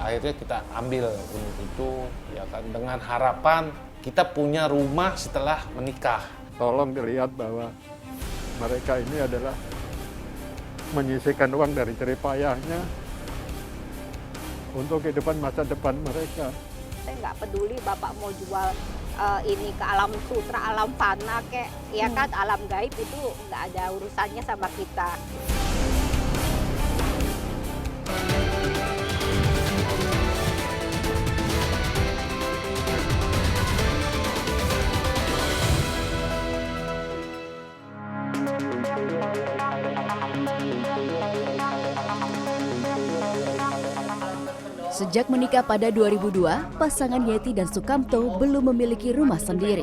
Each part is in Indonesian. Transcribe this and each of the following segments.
akhirnya kita ambil unit itu ya kan, dengan harapan kita punya rumah setelah menikah. Tolong dilihat bahwa mereka ini adalah menyisihkan uang dari jerih payahnya untuk kehidupan masa depan mereka. Saya nggak peduli Bapak mau jual ini ke alam sutra, alam fana, kayak ya kan, alam gaib itu nggak ada urusannya sama kita. Sejak menikah pada 2002, pasangan Yeti dan Sukamto belum memiliki rumah sendiri.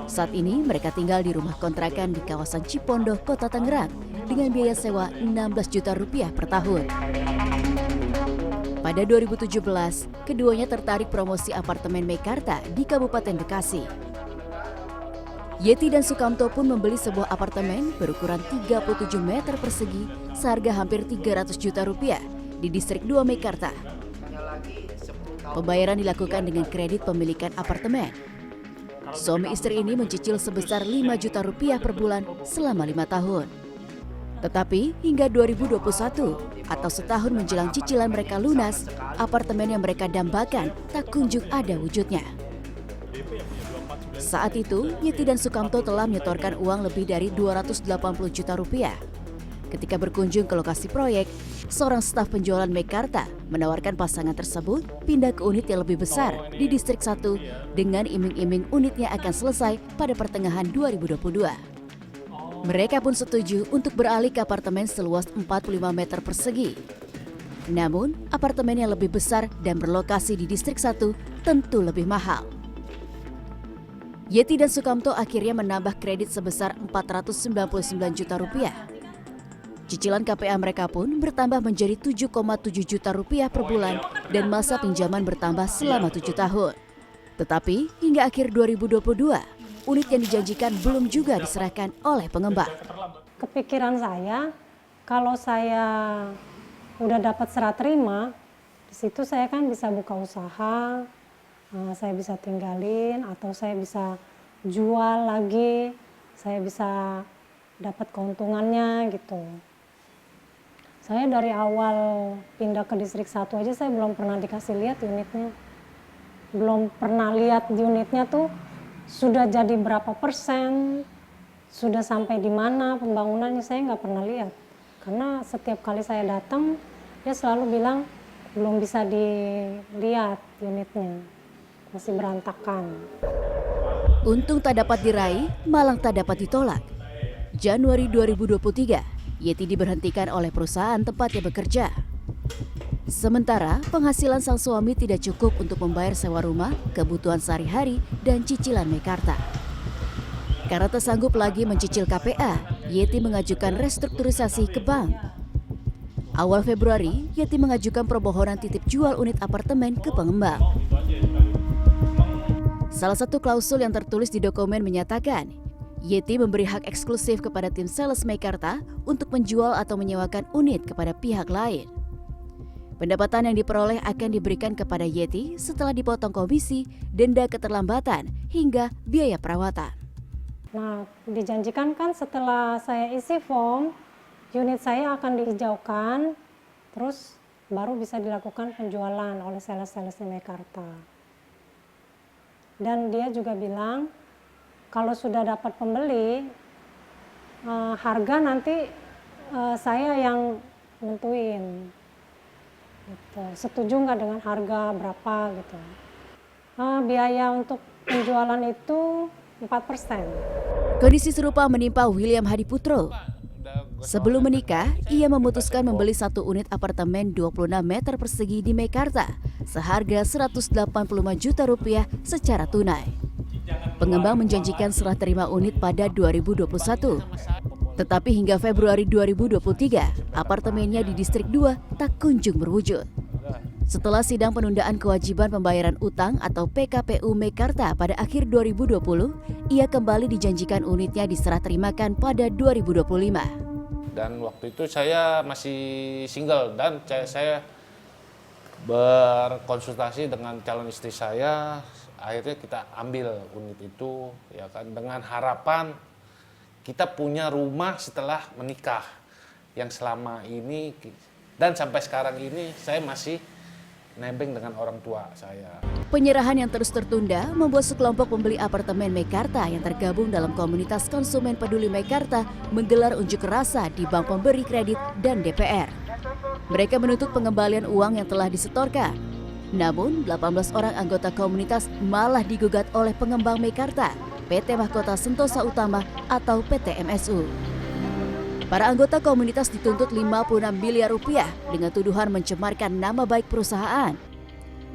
Saat ini mereka tinggal di rumah kontrakan di kawasan Cipondoh, Kota Tangerang dengan biaya sewa 16 juta rupiah per tahun. Pada 2017, keduanya tertarik promosi apartemen Meikarta di Kabupaten Bekasi. Yeti dan Sukamto pun membeli sebuah apartemen berukuran 37 meter persegi seharga hampir 300 juta rupiah di distrik 2 Meikarta. Pembayaran dilakukan dengan kredit pemilikan apartemen. Suami istri ini mencicil sebesar 5 juta rupiah per bulan selama 5 tahun. Tetapi hingga 2021 atau setahun menjelang cicilan mereka lunas, apartemen yang mereka dambakan tak kunjung ada wujudnya. Saat itu, Yeti dan Sukamto telah menyetorkan uang lebih dari 280 juta rupiah. Ketika berkunjung ke lokasi proyek, seorang staf penjualan Meikarta menawarkan pasangan tersebut pindah ke unit yang lebih besar di distrik 1 dengan iming-iming unitnya akan selesai pada pertengahan 2022. Mereka pun setuju untuk beralih ke apartemen seluas 45 meter persegi. Namun, apartemen yang lebih besar dan berlokasi di distrik 1 tentu lebih mahal. Yeti dan Sukamto akhirnya menambah kredit sebesar 499 juta rupiah. Cicilan KPA mereka pun bertambah menjadi 7,7 juta rupiah per bulan dan masa pinjaman bertambah selama 7 tahun. Tetapi hingga akhir 2022, unit yang dijanjikan belum juga diserahkan oleh pengembang. Kepikiran saya, kalau saya udah dapat serah terima, di situ saya kan bisa buka usaha, saya bisa tinggalin atau saya bisa jual lagi, saya bisa dapat keuntungannya gitu. Saya dari awal pindah ke distrik 1 aja saya belum pernah dikasih lihat unitnya. Belum pernah lihat unitnya tuh sudah jadi berapa persen, sudah sampai di mana pembangunannya, saya nggak pernah lihat. Karena setiap kali saya datang, dia selalu bilang belum bisa dilihat unitnya, masih berantakan. Untung tak dapat diraih, malang tak dapat ditolak. Januari 2023, Yeti diberhentikan oleh perusahaan tempatnya bekerja. Sementara penghasilan sang suami tidak cukup untuk membayar sewa rumah, kebutuhan sehari-hari, dan cicilan Meikarta. Karena tak sanggup lagi mencicil KPA, Yeti mengajukan restrukturisasi ke bank. Awal Februari, Yeti mengajukan permohonan titip jual unit apartemen ke pengembang. Salah satu klausul yang tertulis di dokumen menyatakan, Yeti memberi hak eksklusif kepada tim sales Meikarta untuk menjual atau menyewakan unit kepada pihak lain. Pendapatan yang diperoleh akan diberikan kepada Yeti setelah dipotong komisi, denda keterlambatan, hingga biaya perawatan. Nah, dijanjikan kan setelah saya isi form, unit saya akan dihijaukan, terus baru bisa dilakukan penjualan oleh sales-sales Meikarta. Dan dia juga bilang, kalau sudah dapat pembeli, harga nanti saya yang nentuin. Gitu. Setuju nggak dengan harga berapa gitu. Biaya untuk penjualan itu 4%. Kondisi serupa menimpa William Hadiputro. Sebelum menikah, ia memutuskan membeli satu unit apartemen 26 meter persegi di Meikarta seharga 185 juta rupiah secara tunai. Pengembang menjanjikan serah terima unit pada 2021. Tetapi hingga Februari 2023, apartemennya di distrik 2 tak kunjung berwujud. Setelah sidang penundaan kewajiban pembayaran utang atau PKPU Meikarta pada akhir 2020, ia kembali dijanjikan unitnya diserah terimakan pada 2025. Dan waktu itu saya masih single dan saya berkonsultasi dengan calon istri saya, akhirnya kita ambil unit itu, ya kan, dengan harapan kita punya rumah setelah menikah, yang selama ini dan sampai sekarang ini saya masih nebeng dengan orang tua saya. Penyerahan yang terus tertunda membuat sekelompok pembeli apartemen Meikarta yang tergabung dalam komunitas konsumen peduli Meikarta menggelar unjuk rasa di bank pemberi kredit dan DPR. Mereka menuntut pengembalian uang yang telah disetorkan. Namun, 18 orang anggota komunitas malah digugat oleh pengembang Meikarta, PT Mahkota Sentosa Utama atau PT MSU. Para anggota komunitas dituntut 56 miliar rupiah dengan tuduhan mencemarkan nama baik perusahaan.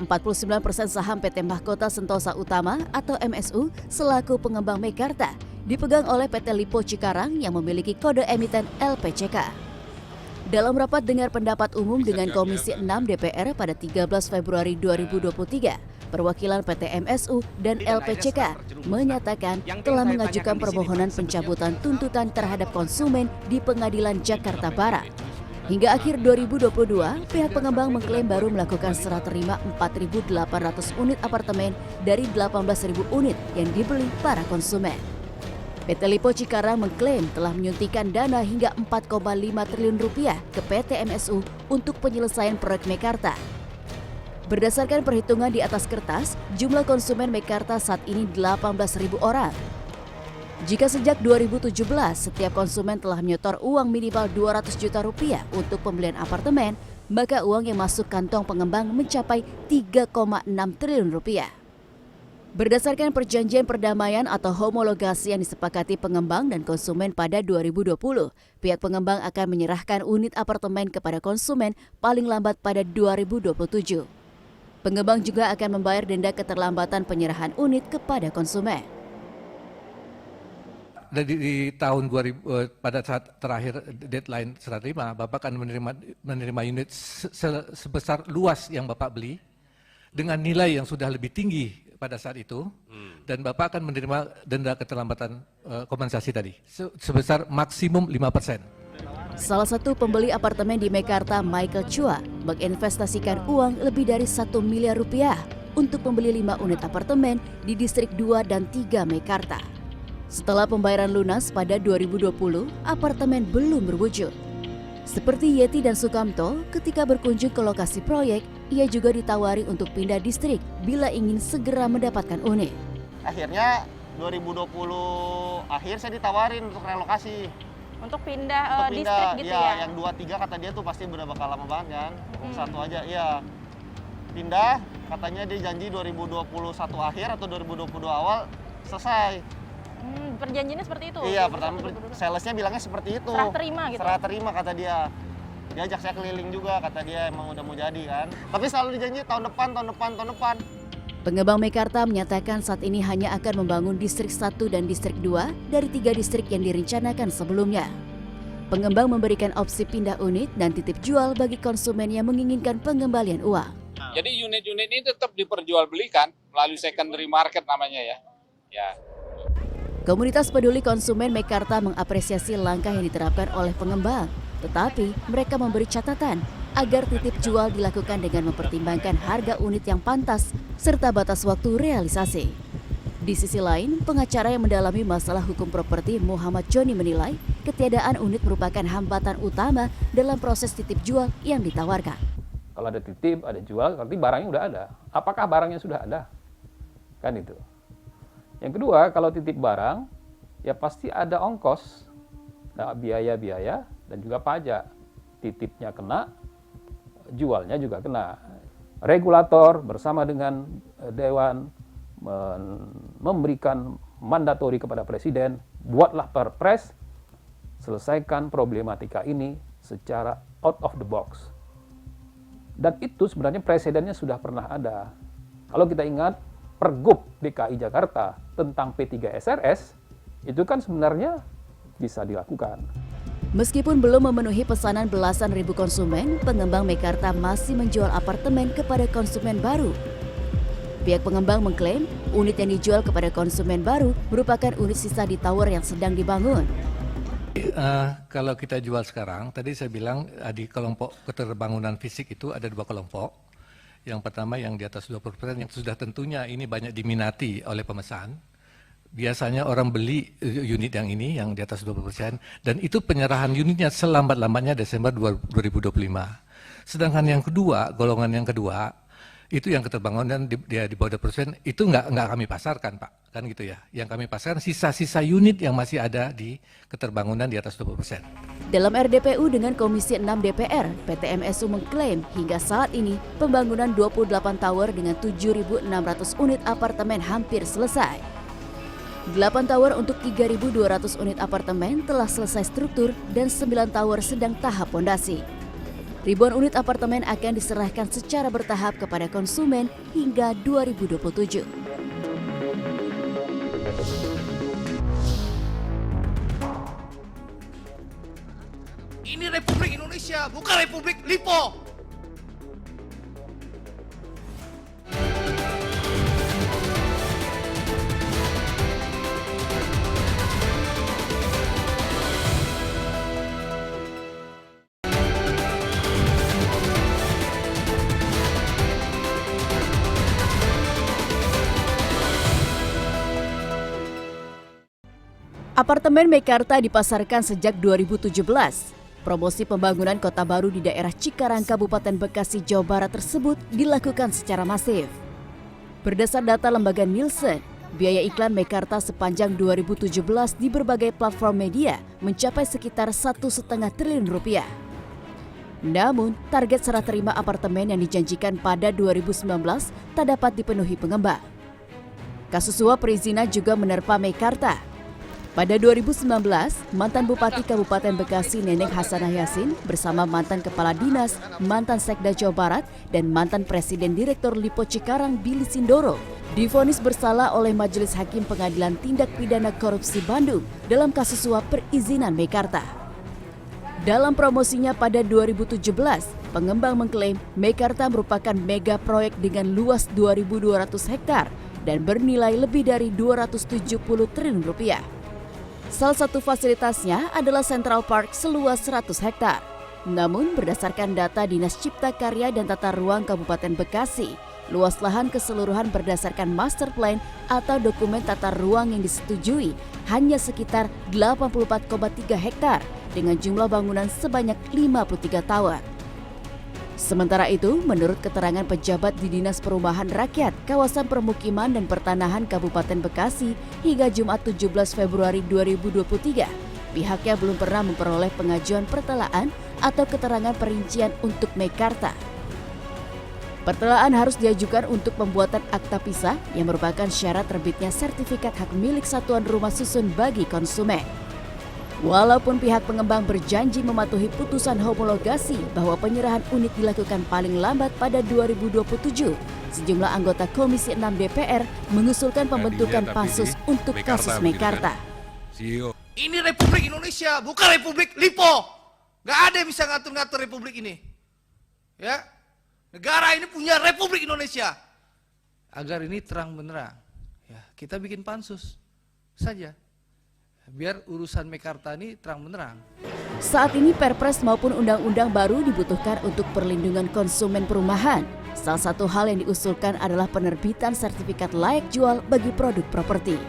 49% saham PT Mahkota Sentosa Utama atau MSU selaku pengembang Meikarta dipegang oleh PT Lipo Cikarang yang memiliki kode emiten LPCK. Dalam rapat dengar pendapat umum dengan Komisi 6 DPR pada 13 Februari 2023, perwakilan PT MSU dan LPCK menyatakan telah mengajukan permohonan pencabutan tuntutan terhadap konsumen di Pengadilan Jakarta Barat. Hingga akhir 2022, pihak pengembang mengklaim baru melakukan serah terima 4.800 unit apartemen dari 18.000 unit yang dibeli para konsumen. PT Lipo Cikarang mengklaim telah menyuntikkan dana hingga 4,5 triliun rupiah ke PT MSU untuk penyelesaian proyek Meikarta. Berdasarkan perhitungan di atas kertas, jumlah konsumen Meikarta saat ini 18.000 orang. Jika sejak 2017 setiap konsumen telah menyetor uang minimal 200 juta rupiah untuk pembelian apartemen, maka uang yang masuk kantong pengembang mencapai 3,6 triliun rupiah. Berdasarkan perjanjian perdamaian atau homologasi yang disepakati pengembang dan konsumen pada 2020, pihak pengembang akan menyerahkan unit apartemen kepada konsumen paling lambat pada 2027. Pengembang juga akan membayar denda keterlambatan penyerahan unit kepada konsumen. Di tahun 2000 pada saat terakhir deadline serah terima, Bapak akan menerima unit sebesar luas yang Bapak beli dengan nilai yang sudah lebih tinggi pada saat itu, dan Bapak akan menerima denda keterlambatan kompensasi tadi sebesar maksimum 5%. Salah satu pembeli apartemen di Meikarta, Michael Chua, menginvestasikan uang lebih dari 1 miliar rupiah untuk membeli 5 unit apartemen di distrik 2 dan 3 Meikarta. Setelah pembayaran lunas pada 2020, apartemen belum berwujud. Seperti Yeti dan Sukamto, ketika berkunjung ke lokasi proyek, ia juga ditawari untuk pindah distrik bila ingin segera mendapatkan unit. Akhirnya 2020 akhir saya ditawarin untuk relokasi. Untuk pindah distrik gitu ya? Yang 2-3 kata dia tuh pasti udah bakal lama banget kan. Satu aja, iya. Pindah, katanya dia janji 2021 akhir atau 2022 awal selesai. Perjanjiannya seperti itu? Iya, pertama salesnya bilangnya seperti itu. Serah terima gitu? Serah terima kata dia. Diajak saya keliling juga, kata dia emang udah mau jadi kan. Tapi selalu dijanji tahun depan. Pengembang Meikarta menyatakan saat ini hanya akan membangun distrik 1 dan distrik 2 dari 3 distrik yang direncanakan sebelumnya. Pengembang memberikan opsi pindah unit dan titip jual bagi konsumen yang menginginkan pengembalian uang. Jadi unit-unit ini tetap diperjualbelikan melalui secondary market namanya ya. Komunitas peduli konsumen Meikarta mengapresiasi langkah yang diterapkan oleh pengembang, tetapi mereka memberi catatan agar titip jual dilakukan dengan mempertimbangkan harga unit yang pantas serta batas waktu realisasi. Di sisi lain, pengacara yang mendalami masalah hukum properti Muhammad Joni menilai ketiadaan unit merupakan hambatan utama dalam proses titip jual yang ditawarkan. Kalau ada titip, ada jual, berarti barangnya udah ada. Apakah barangnya sudah ada? Kan itu. Yang kedua, kalau titip barang, ya pasti ada ongkos, nah, biaya-biaya, dan juga pajak. Titipnya kena, jualnya juga kena. Regulator bersama dengan Dewan memberikan mandatori kepada Presiden, buatlah perpres, selesaikan problematika ini secara out of the box. Dan itu sebenarnya presidennya sudah pernah ada. Kalau kita ingat, Pergub DKI Jakarta tentang P3SRS, itu kan sebenarnya bisa dilakukan. Meskipun belum memenuhi pesanan belasan ribu konsumen, pengembang Meikarta masih menjual apartemen kepada konsumen baru. Pihak pengembang mengklaim unit yang dijual kepada konsumen baru merupakan unit sisa di tower yang sedang dibangun. Kalau kita jual sekarang, tadi saya bilang di kelompok keterbangunan fisik itu ada 2 kelompok. Yang pertama yang di atas 20% yang sudah tentunya ini banyak diminati oleh pemesan. Biasanya orang beli unit yang ini yang di atas 20% dan itu penyerahan unitnya selambat-lambatnya Desember 2025. Sedangkan yang kedua, golongan yang kedua itu yang keterbangunan dia di bawah 20% itu nggak kami pasarkan, Pak, kan gitu ya. Yang kami pasarkan sisa-sisa unit yang masih ada di keterbangunan di atas 20%. Dalam RDPU dengan Komisi 6 DPR, PT MSU mengklaim hingga saat ini pembangunan 28 tower dengan 7.600 unit apartemen hampir selesai. 8 tower untuk 3.200 unit apartemen telah selesai struktur dan 9 tower sedang tahap pondasi. Ribuan unit apartemen akan diserahkan secara bertahap kepada konsumen hingga 2027. Ini Republik Indonesia, bukan Republik Lipo. Apartemen Meikarta dipasarkan sejak 2017. Promosi pembangunan kota baru di daerah Cikarang, Kabupaten Bekasi, Jawa Barat tersebut dilakukan secara masif. Berdasar data lembaga Nielsen, biaya iklan Meikarta sepanjang 2017 di berbagai platform media mencapai sekitar 1,5 triliun rupiah. Namun, target serah terima apartemen yang dijanjikan pada 2019 tak dapat dipenuhi pengembang. Kasus suap perizinan juga menerpa Meikarta. Pada 2019, mantan Bupati Kabupaten Bekasi Neneng Hasanah Yassin bersama mantan Kepala Dinas, mantan Sekda Jawa Barat, dan mantan Presiden Direktur Lipo Cikarang Billy Sindoro divonis bersalah oleh Majelis Hakim Pengadilan Tindak Pidana Korupsi Bandung dalam kasus suap perizinan Meikarta. Dalam promosinya pada 2017, pengembang mengklaim Meikarta merupakan mega proyek dengan luas 2.200 hektar dan bernilai lebih dari 270 triliun rupiah. Salah satu fasilitasnya adalah Central Park seluas 100 hektar. Namun berdasarkan data Dinas Cipta Karya dan Tata Ruang Kabupaten Bekasi, luas lahan keseluruhan berdasarkan master plan atau dokumen tata ruang yang disetujui hanya sekitar 84,3 hektar dengan jumlah bangunan sebanyak 53 tower. Sementara itu, menurut keterangan pejabat di Dinas Perumahan Rakyat, Kawasan Permukiman dan Pertanahan Kabupaten Bekasi hingga Jumat 17 Februari 2023, pihaknya belum pernah memperoleh pengajuan pertelaan atau keterangan perincian untuk Meikarta. Pertelaan harus diajukan untuk pembuatan akta pisah yang merupakan syarat terbitnya sertifikat hak milik satuan rumah susun bagi konsumen. Walaupun pihak pengembang berjanji mematuhi putusan homologasi bahwa penyerahan unit dilakukan paling lambat pada 2027, sejumlah anggota Komisi 6 DPR mengusulkan pembentukan pansus untuk kasus Meikarta. Ini Republik Indonesia, bukan Republik Lipo. Gak ada yang bisa ngatur-ngatur Republik ini. Ya, negara ini punya Republik Indonesia. Agar ini terang benerang, ya kita bikin pansus saja. Biar urusan Meikarta ini terang benerang. Saat ini Perpres maupun undang-undang baru dibutuhkan untuk perlindungan konsumen perumahan. Salah satu hal yang diusulkan adalah penerbitan sertifikat layak jual bagi produk properti.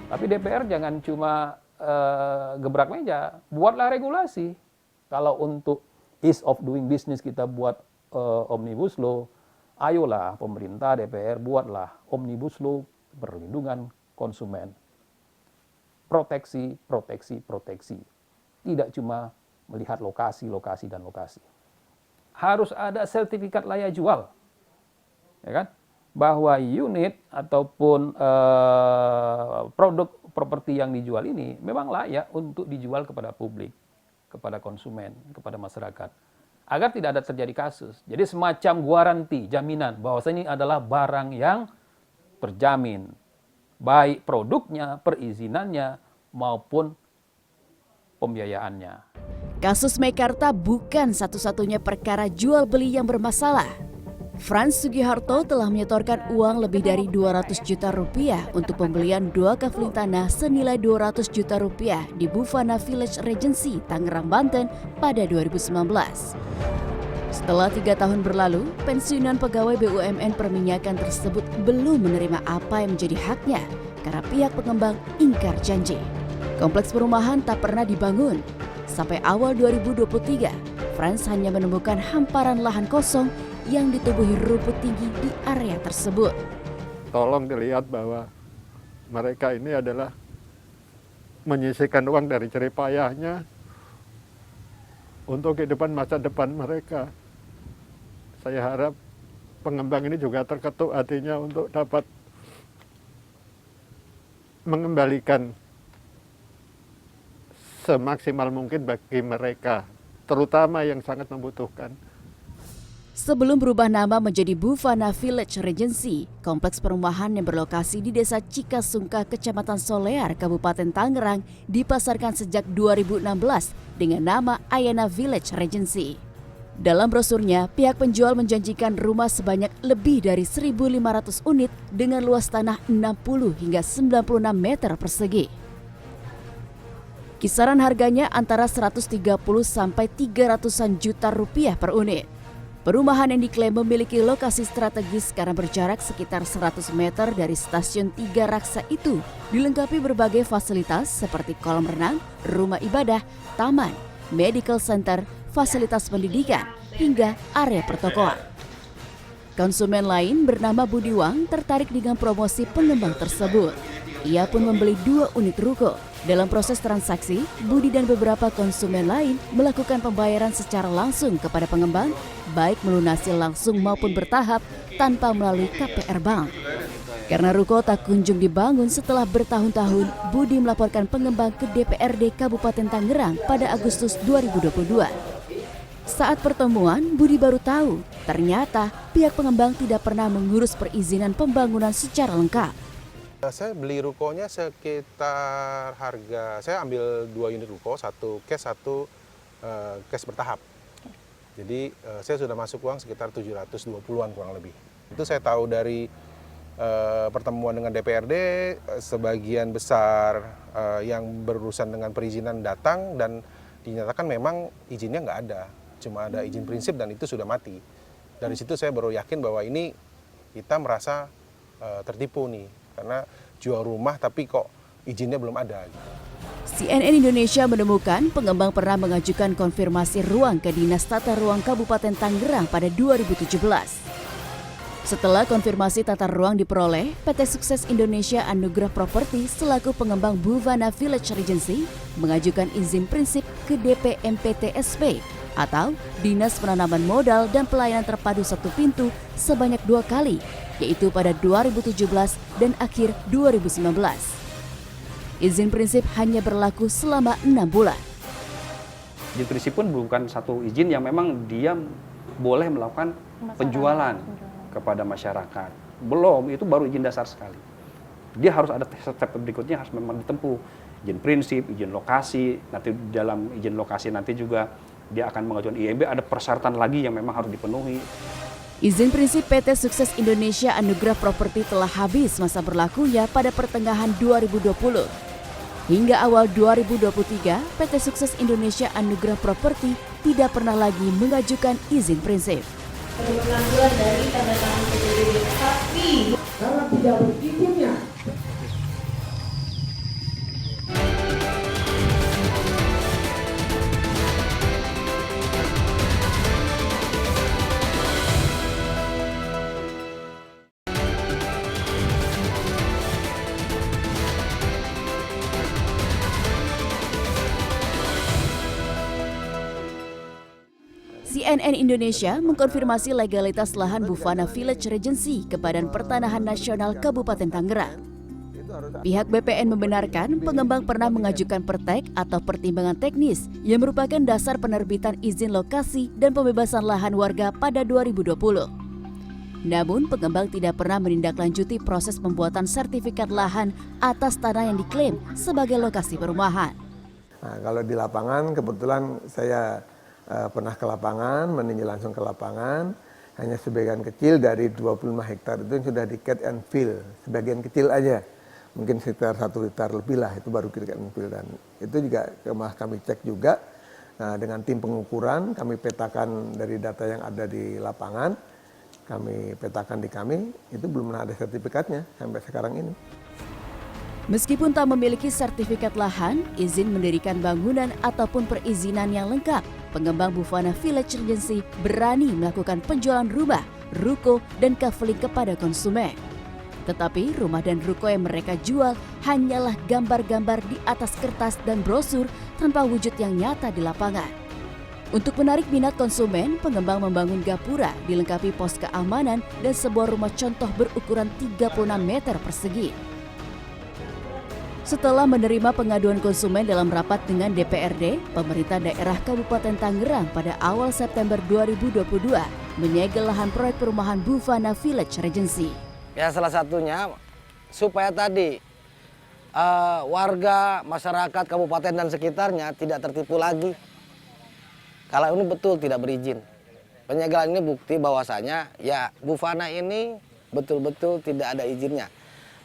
Tapi DPR jangan cuma gebrak meja, buatlah regulasi. Kalau untuk ease of doing business kita buat omnibus law, ayolah pemerintah DPR buatlah omnibus law perlindungan konsumen. Proteksi. Tidak cuma melihat lokasi, dan lokasi. Harus ada sertifikat layak jual. Ya kan? Bahwa unit ataupun produk properti yang dijual ini memang layak untuk dijual kepada publik, kepada konsumen, kepada masyarakat. Agar tidak ada terjadi kasus. Jadi semacam garansi, jaminan bahwasanya ini adalah barang yang terjamin. Baik produknya, perizinannya, maupun pembiayaannya. Kasus Meikarta bukan satu-satunya perkara jual beli yang bermasalah. Frans Sugiharto telah menyetorkan uang lebih dari 200 juta rupiah untuk pembelian 2 kafling tanah senilai 200 juta rupiah di Bufana Village Regency, Tangerang, Banten pada 2019. Setelah 3 tahun berlalu, pensiunan pegawai BUMN perminyakan tersebut belum menerima apa yang menjadi haknya karena pihak pengembang ingkar janji. Kompleks perumahan tak pernah dibangun. Sampai awal 2023, Frans hanya menemukan hamparan lahan kosong yang ditubuhi rumput tinggi di area tersebut. Tolong dilihat bahwa mereka ini adalah menyisihkan uang dari jerih payahnya untuk kehidupan masa depan mereka. Saya harap pengembang ini juga terketuk hatinya untuk dapat mengembalikan semaksimal mungkin bagi mereka, terutama yang sangat membutuhkan. Sebelum berubah nama menjadi Buvana Village Regency, kompleks perumahan yang berlokasi di Desa Cikasungka, Kecamatan Solear, Kabupaten Tangerang, dipasarkan sejak 2016 dengan nama Ayana Village Regency. Dalam brosurnya, pihak penjual menjanjikan rumah sebanyak lebih dari 1.500 unit dengan luas tanah 60 hingga 96 meter persegi. Kisaran harganya antara 130 sampai 300-an juta rupiah per unit. Perumahan yang diklaim memiliki lokasi strategis karena berjarak sekitar 100 meter dari stasiun 3 Raksa itu, dilengkapi berbagai fasilitas seperti kolam renang, rumah ibadah, taman, medical center, fasilitas pendidikan, hingga area pertokoan. Konsumen lain bernama Budiwang tertarik dengan promosi pengembang tersebut. Ia pun membeli 2 unit ruko. Dalam proses transaksi, Budi dan beberapa konsumen lain melakukan pembayaran secara langsung kepada pengembang, baik melunasi langsung maupun bertahap tanpa melalui KPR Bank. Karena ruko tak kunjung dibangun setelah bertahun-tahun, Budi melaporkan pengembang ke DPRD Kabupaten Tangerang pada Agustus 2022. Saat pertemuan, Budi baru tahu ternyata pihak pengembang tidak pernah mengurus perizinan pembangunan secara lengkap. Saya beli rukonya sekitar harga, saya ambil 2 unit ruko, 1 cash, 1 cash bertahap. Jadi saya sudah masuk uang sekitar 720-an kurang lebih. Itu saya tahu dari pertemuan dengan DPRD, sebagian besar yang berurusan dengan perizinan datang dan dinyatakan memang izinnya nggak ada. Cuma ada izin prinsip dan itu sudah mati. Dari situ saya baru yakin bahwa ini kita merasa tertipu nih. Karena jual rumah tapi kok izinnya belum ada. CNN Indonesia menemukan pengembang pernah mengajukan konfirmasi ruang ke Dinas Tata Ruang Kabupaten Tangerang pada 2017. Setelah konfirmasi tata ruang diperoleh, PT Sukses Indonesia Anugrah Property selaku pengembang Buvana Village Regency mengajukan izin prinsip ke DPMPTSP atau Dinas Penanaman Modal dan Pelayanan Terpadu Satu Pintu sebanyak 2 kali, yaitu pada 2017 dan akhir 2019. Izin prinsip hanya berlaku selama 6 bulan. Izin prinsip pun bukan satu izin yang memang dia boleh melakukan penjualan kepada masyarakat. Belum, itu baru izin dasar sekali. Dia harus ada step berikutnya, harus memang ditempuh. Izin prinsip, izin lokasi, nanti dalam izin lokasi nanti juga dia akan mengajukan IMB, ada persyaratan lagi yang memang harus dipenuhi. Izin prinsip PT Sukses Indonesia Anugrah Property telah habis masa berlakunya pada pertengahan 2020. Hingga awal 2023, PT Sukses Indonesia Anugrah Property tidak pernah lagi mengajukan izin prinsip. Pengambilan dari tanda tangan PPDB, tapi karena tidak berizinnya. CNN Indonesia mengkonfirmasi legalitas lahan Buvana Village Regency ke Badan Pertanahan Nasional Kabupaten Tangerang. Pihak BPN membenarkan pengembang pernah mengajukan pertek atau pertimbangan teknis yang merupakan dasar penerbitan izin lokasi dan pembebasan lahan warga pada 2020. Namun, pengembang tidak pernah menindaklanjuti proses pembuatan sertifikat lahan atas tanah yang diklaim sebagai lokasi perumahan. Nah, kalau di lapangan kebetulan saya pernah ke lapangan, meninjau langsung ke lapangan, hanya sebagian kecil dari 25 hektar itu yang sudah di cat and fill, sebagian kecil aja, mungkin sekitar 1 hektar lebih lah, itu baru cat and fill. Dan itu juga kami cek juga, Nah, dengan tim pengukuran kami petakan dari data yang ada di lapangan, kami petakan di kami, itu belum ada sertifikatnya sampai sekarang ini. Meskipun tak memiliki sertifikat lahan, izin mendirikan bangunan ataupun perizinan yang lengkap, pengembang Bufana Village Regency berani melakukan penjualan rumah, ruko, dan kaveling kepada konsumen. Tetapi rumah dan ruko yang mereka jual hanyalah gambar-gambar di atas kertas dan brosur tanpa wujud yang nyata di lapangan. Untuk menarik minat konsumen, pengembang membangun gapura dilengkapi pos keamanan dan sebuah rumah contoh berukuran 36 meter persegi. Setelah menerima pengaduan konsumen dalam rapat dengan DPRD, pemerintah daerah Kabupaten Tangerang pada awal September 2022 menyegel lahan proyek perumahan Bufana Village Regency. Ya, salah satunya supaya tadi warga, masyarakat kabupaten dan sekitarnya tidak tertipu lagi. Kalau ini betul tidak berizin. Penyegelan ini bukti bahwasanya ya Bufana ini betul-betul tidak ada izinnya.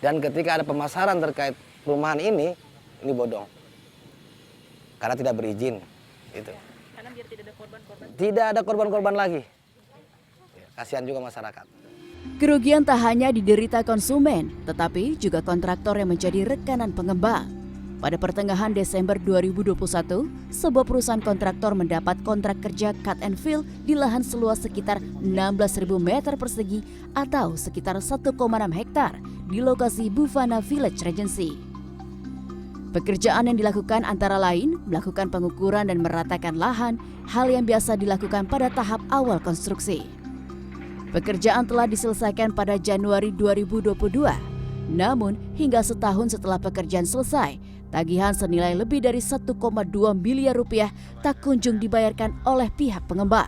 Dan ketika ada pemasaran terkait perumahan ini bodong. Karena tidak berizin. Gitu. Karena biar tidak ada korban-korban. Tidak ada korban-korban lagi. Kasihan juga masyarakat. Kerugian tak hanya diderita konsumen, tetapi juga kontraktor yang menjadi rekanan pengembang. Pada pertengahan Desember 2021, sebuah perusahaan kontraktor mendapat kontrak kerja cut and fill di lahan seluas sekitar 16.000 meter persegi atau sekitar 1,6 hektar di lokasi Bufana Village Regency. Pekerjaan yang dilakukan antara lain melakukan pengukuran dan meratakan lahan, hal yang biasa dilakukan pada tahap awal konstruksi. Pekerjaan telah diselesaikan pada Januari 2022. Namun, hingga setahun setelah pekerjaan selesai, tagihan senilai lebih dari 1,2 miliar rupiah tak kunjung dibayarkan oleh pihak pengembang.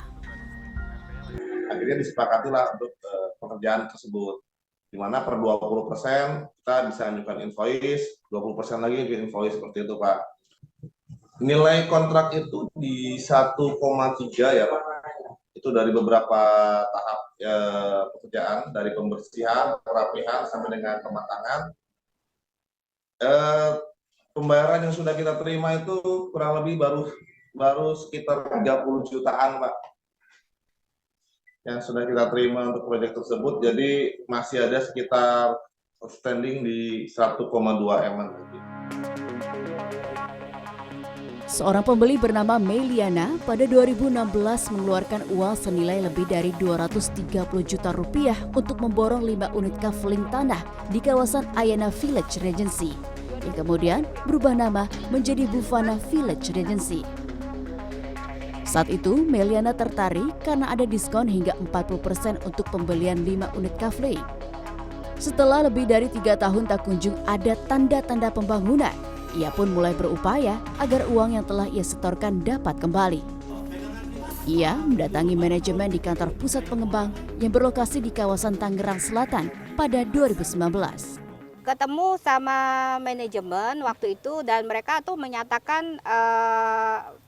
Akhirnya disepakatilah untuk pekerjaan tersebut, di mana per 20% kita bisa ajukan invoice, 20% lagi invoice seperti itu, Pak. Nilai kontrak itu di 1,3 ya, Pak. Itu dari beberapa tahap pekerjaan, dari pembersihan, perapihan, sampai dengan pematangan. Pembayaran yang sudah kita terima itu kurang lebih baru sekitar 30 jutaan, Pak, yang sudah kita terima untuk proyek tersebut. Jadi masih ada sekitar outstanding di 1,2 M. Seorang pembeli bernama Meliana pada 2016 mengeluarkan uang senilai lebih dari 230 juta rupiah untuk memborong 5 unit kaveling tanah di kawasan Ayana Village Regency, yang kemudian berubah nama menjadi Bufana Village Regency. Saat itu, Meliana tertarik karena ada diskon hingga 40% untuk pembelian 5 unit kaveling. Setelah lebih dari 3 tahun tak kunjung ada tanda-tanda pembangunan, ia pun mulai berupaya agar uang yang telah ia setorkan dapat kembali. Ia mendatangi manajemen di kantor pusat pengembang yang berlokasi di kawasan Tangerang Selatan pada 2019. Ketemu sama manajemen waktu itu dan mereka tuh menyatakan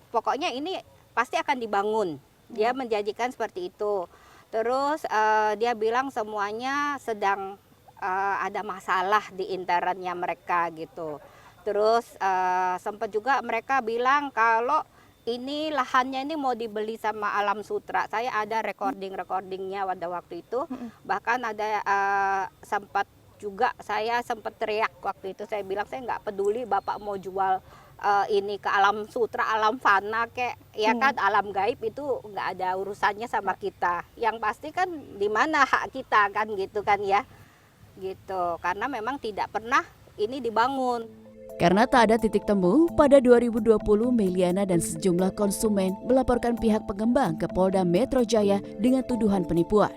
pokoknya ini pasti akan dibangun. Dia menjanjikan seperti itu. Terus dia bilang semuanya sedang ada masalah di internnya mereka gitu. Terus sempat juga mereka bilang kalau ini lahannya ini mau dibeli sama Alam Sutra. Saya ada recordingnya pada waktu itu. Bahkan ada sempat juga saya sempat teriak waktu itu. Saya bilang saya nggak peduli Bapak mau jual ini ke Alam Sutra, Alam Fana kayak ya kan alam gaib itu nggak ada urusannya sama kita. Yang pasti kan di mana hak kita kan gitu kan ya. Gitu. Karena memang tidak pernah ini dibangun. Karena tak ada titik temu, pada 2020 Meliana dan sejumlah konsumen melaporkan pihak pengembang ke Polda Metro Jaya dengan tuduhan penipuan.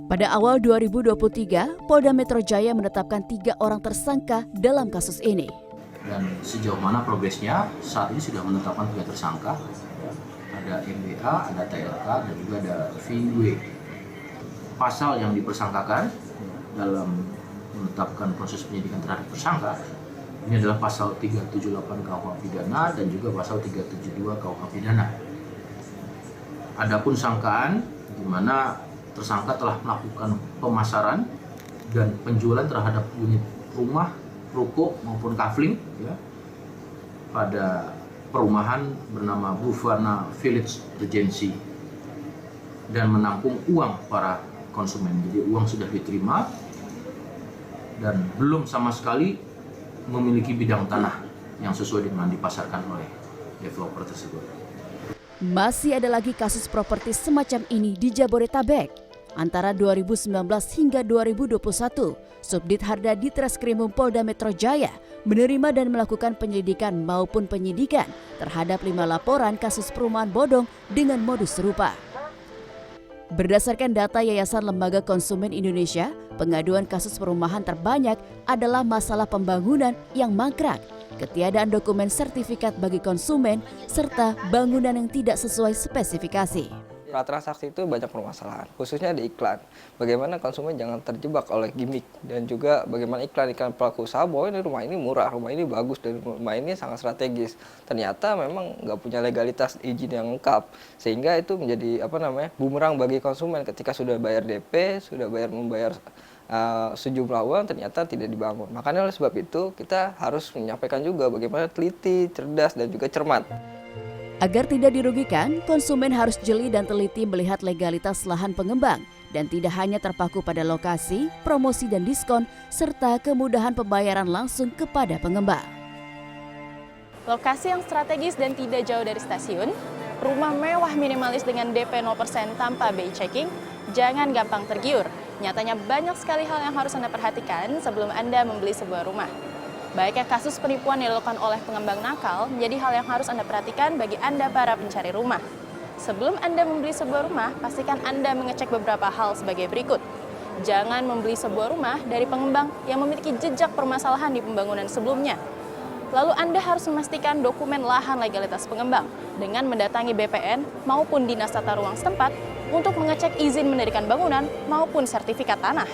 Pada awal 2023, Polda Metro Jaya menetapkan 3 orang tersangka dalam kasus ini. Dan sejauh mana progresnya, saat ini sudah menetapkan 3 tersangka. Ada MBA, ada TLK, dan juga ada VW. Pasal yang dipersangkakan dalam menetapkan proses penyidikan terhadap tersangka ini adalah pasal 378 KUH pidana dan juga pasal 372 KUH pidana. Adapun sangkaan di mana tersangka telah melakukan pemasaran dan penjualan terhadap unit rumah, ruko maupun kaveling ya, pada perumahan bernama Bufana Village Regency dan menampung uang para konsumen. Jadi uang sudah diterima dan belum sama sekali memiliki bidang tanah yang sesuai dengan dipasarkan oleh developer tersebut. Masih ada lagi kasus properti semacam ini di Jabodetabek. Antara 2019 hingga 2021, Subdit Harda di Treskrimum Polda Metro Jaya menerima dan melakukan penyelidikan maupun penyidikan terhadap 5 laporan kasus perumahan bodong dengan modus serupa. Berdasarkan data Yayasan Lembaga Konsumen Indonesia, pengaduan kasus perumahan terbanyak adalah masalah pembangunan yang mangkrak, ketiadaan dokumen sertifikat bagi konsumen, serta bangunan yang tidak sesuai spesifikasi. Transaksi itu banyak permasalahan, khususnya di iklan. Bagaimana konsumen jangan terjebak oleh gimmick, dan juga bagaimana iklan-iklan pelaku usaha bahwa ini rumah ini murah, rumah ini bagus, dan rumah ini sangat strategis. Ternyata memang nggak punya legalitas izin yang lengkap, sehingga itu menjadi bumerang bagi konsumen ketika sudah bayar DP, sudah membayar sejumlah uang, ternyata tidak dibangun. Makanya oleh sebab itu kita harus menyampaikan juga bagaimana teliti, cerdas, dan juga cermat. Agar tidak dirugikan, konsumen harus jeli dan teliti melihat legalitas lahan pengembang dan tidak hanya terpaku pada lokasi, promosi dan diskon, serta kemudahan pembayaran langsung kepada pengembang. Lokasi yang strategis dan tidak jauh dari stasiun, rumah mewah minimalis dengan DP 0% tanpa BI checking, jangan gampang tergiur. Nyatanya banyak sekali hal yang harus Anda perhatikan sebelum Anda membeli sebuah rumah. Baiknya kasus penipuan yang dilakukan oleh pengembang nakal menjadi hal yang harus Anda perhatikan bagi Anda para pencari rumah. Sebelum Anda membeli sebuah rumah, pastikan Anda mengecek beberapa hal sebagai berikut. Jangan membeli sebuah rumah dari pengembang yang memiliki jejak permasalahan di pembangunan sebelumnya. Lalu Anda harus memastikan dokumen lahan legalitas pengembang dengan mendatangi BPN maupun Dinas Tata Ruang setempat untuk mengecek izin mendirikan bangunan maupun sertifikat tanah.